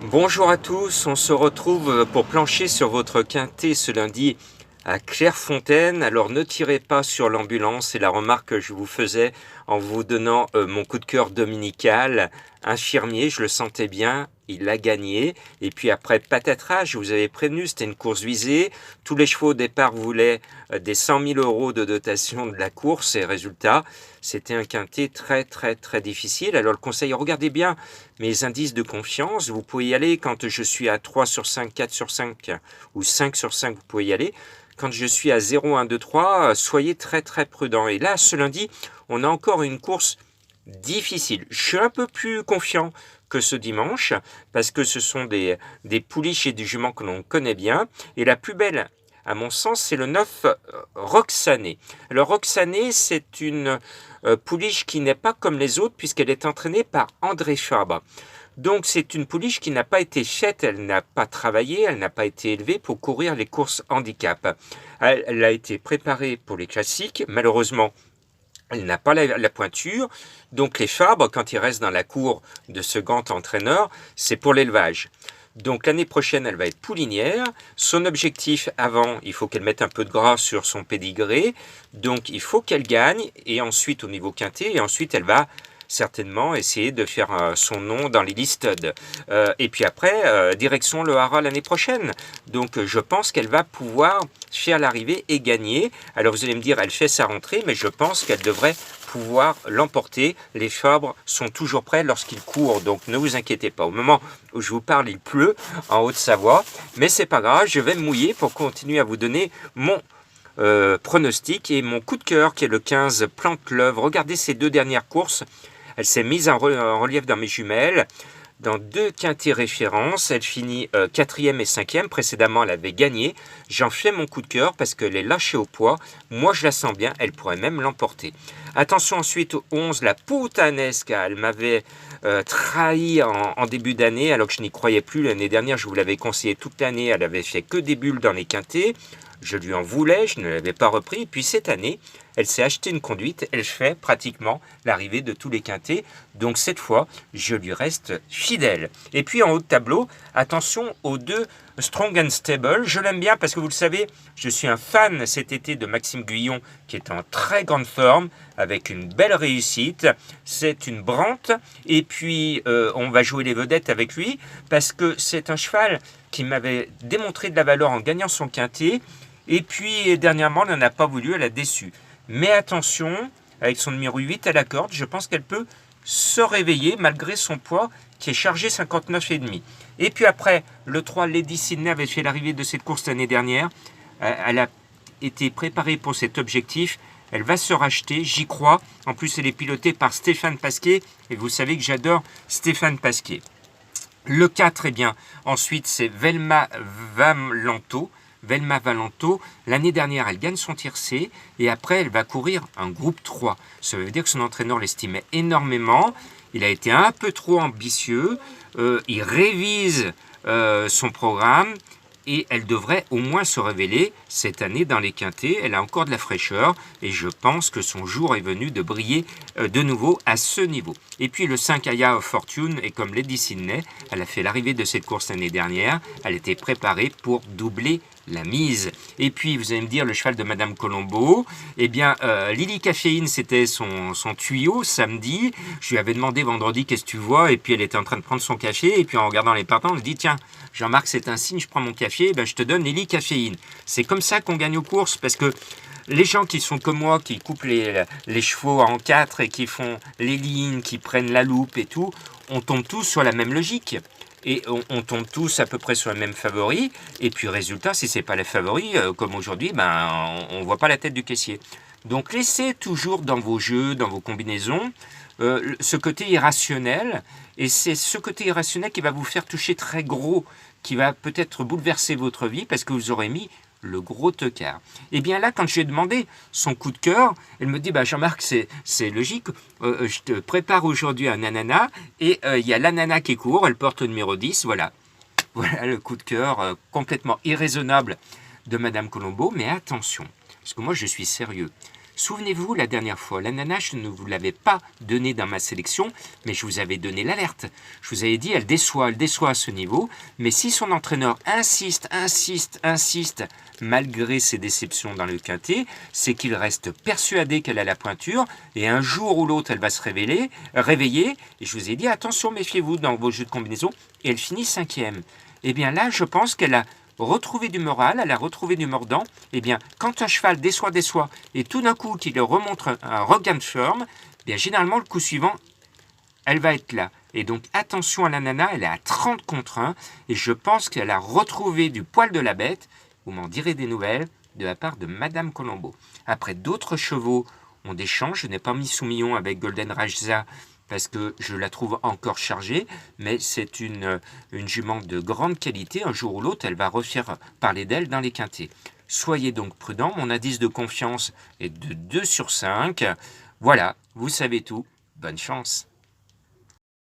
Bonjour à tous, on se retrouve pour plancher sur votre quintet ce lundi à Clairefontaine. Alors ne tirez pas sur l'ambulance, c'est la remarque que je vous faisais en vous donnant mon coup de cœur dominical. Infirmier, je le sentais bien, il a gagné. Et puis après patatras, je vous avais prévenu, c'était une course visée. Tous les chevaux au départ voulaient des 100 000 euros de dotation de la course et résultat, c'était un quintet très difficile. Alors le conseil, regardez bien mes indices de confiance. Vous pouvez y aller quand je suis à 3 sur 5, 4 sur 5 ou 5 sur 5, vous pouvez y aller. Quand je suis à 0, 1, 2, 3, soyez très prudent. Et là, ce lundi, on a encore une course difficile. Je suis un peu plus confiant que ce dimanche, parce que ce sont des pouliches et des juments que l'on connaît bien. Et la plus belle, à mon sens, c'est le 9 Roxané. Alors Roxané, c'est une pouliche qui n'est pas comme les autres, puisqu'elle est entraînée par André Fabre. Donc c'est une pouliche qui n'a pas été faite, elle n'a pas travaillé, elle n'a pas été élevée pour courir les courses handicap. Elle a été préparée pour les classiques, malheureusement elle n'a pas la pointure, donc les Fabres, quand ils restent dans la cour de ce grand entraîneur, c'est pour l'élevage. Donc l'année prochaine, elle va être poulinière. Son objectif avant, il faut qu'elle mette un peu de gras sur son pédigré. Donc il faut qu'elle gagne, et ensuite au niveau quintet, et ensuite elle va certainement essayer de faire son nom dans les listed. Et puis après, direction le Haras l'année prochaine. Donc je pense qu'elle va pouvoir faire l'arrivée et gagner. Alors vous allez me dire, elle fait sa rentrée, mais je pense qu'elle devrait pouvoir l'emporter. Les Fabres sont toujours prêts lorsqu'ils courent, donc ne vous inquiétez pas. Au moment où je vous parle, il pleut en Haute-Savoie, mais c'est pas grave, je vais me mouiller pour continuer à vous donner mon pronostic et mon coup de cœur qui est le 15 Plante-L'Œuvre. Regardez ces deux dernières courses. Elle s'est mise en relief dans mes jumelles. Dans deux quintets références, elle finit 4e et 5e. Précédemment, elle avait gagné. J'en fais mon coup de cœur parce qu'elle est lâchée au poids. Moi, je la sens bien. Elle pourrait même l'emporter. Attention ensuite au 11, la Putanesca. Elle m'avait trahi en début d'année alors que je n'y croyais plus. L'année dernière, je vous l'avais conseillé toute l'année. Elle avait fait que des bulles dans les quintets. Je lui en voulais, je ne l'avais pas repris. Et puis cette année, elle s'est acheté une conduite. Elle fait pratiquement l'arrivée de tous les quintets. Donc cette fois, je lui reste fidèle. Et puis en haut de tableau, attention aux deux Strong and Stable. Je l'aime bien parce que vous le savez, je suis un fan cet été de Maxime Guyon qui est en très grande forme avec une belle réussite. C'est une Brante. Et puis on va jouer les vedettes avec lui parce que c'est un cheval qui m'avait démontré de la valeur en gagnant son quintet. Et puis, dernièrement, elle n'en a pas voulu, elle a déçu. Mais attention, avec son numéro 8 à la corde, je pense qu'elle peut se réveiller malgré son poids qui est chargé 59,5. Et puis après, le 3, Lady Sydney avait fait l'arrivée de cette course l'année dernière. Elle a été préparée pour cet objectif. Elle va se racheter, j'y crois. En plus, elle est pilotée par Stéphane Pasquier. Et vous savez que j'adore Stéphane Pasquier. Le 4, eh bien, ensuite, c'est Velma Valento. Velma Valento, l'année dernière, elle gagne son tiercé et après, elle va courir un groupe 3. Ça veut dire que son entraîneur l'estimait énormément. Il a été un peu trop ambitieux. Il révise son programme et elle devrait au moins se révéler cette année dans les quintets. Elle a encore de la fraîcheur et je pense que son jour est venu de briller de nouveau à ce niveau. Et puis le 5 Aya of Fortune est comme Lady Sydney. Elle a fait l'arrivée de cette course l'année dernière. Elle était préparée pour doubler la mise. Et puis, vous allez me dire, le cheval de Madame Colombo, eh bien, Lily Caféine, c'était son tuyau samedi. Je lui avais demandé vendredi, qu'est-ce que tu vois? Et puis, elle était en train de prendre son café. Et puis, en regardant les partants, elle dit, tiens, Jean-Marc, c'est un signe, je prends mon café, ben, je te donne Lily Caféine. C'est comme ça qu'on gagne aux courses, parce que les gens qui sont comme moi, qui coupent les chevaux en 4 et qui font les lignes, qui prennent la loupe et tout, on tombe tous sur la même logique. Et on tombe tous à peu près sur le même favori. Et puis résultat, si ce n'est pas les favoris, comme aujourd'hui, ben, on ne voit pas la tête du caissier. Donc laissez toujours dans vos jeux, dans vos combinaisons, ce côté irrationnel. Et c'est ce côté irrationnel qui va vous faire toucher très gros, qui va peut-être bouleverser votre vie parce que vous aurez mis le gros tocard. Et bien là, quand je lui ai demandé son coup de cœur, elle me dit, bah Jean-Marc, c'est logique, je te prépare aujourd'hui un ananas, et il y a l'ananas qui court, elle porte le numéro 10, voilà. Voilà le coup de cœur complètement irraisonnable de Madame Colombo, mais attention, parce que moi je suis sérieux. Souvenez-vous, la dernière fois, l'ananas, je ne vous l'avais pas donné dans ma sélection, mais je vous avais donné l'alerte. Je vous avais dit, elle déçoit à ce niveau, mais si son entraîneur insiste, malgré ses déceptions dans le quintet, c'est qu'il reste persuadé qu'elle a la pointure, et un jour ou l'autre, elle va se réveiller, et je vous ai dit, attention, méfiez-vous dans vos jeux de combinaison, et elle finit 5e. Eh bien là, je pense qu'elle a retrouvé du moral, elle a retrouvé du mordant. Eh bien, quand un cheval déçoit, et tout d'un coup qu'il remonte un regain de forme, eh bien, généralement, le coup suivant, elle va être là. Et donc, attention à la nana, elle est à 30 contre 1, et je pense qu'elle a retrouvé du poil de la bête. Vous m'en direz des nouvelles de la part de Madame Colombo. Après, d'autres chevaux ont des chances. Je n'ai pas mis Soumillon avec Golden Rajza parce que je la trouve encore chargée, mais c'est une jument de grande qualité. Un jour ou l'autre, elle va refaire parler d'elle dans les quintets. Soyez donc prudents. Mon indice de confiance est de 2 sur 5. Voilà, vous savez tout. Bonne chance.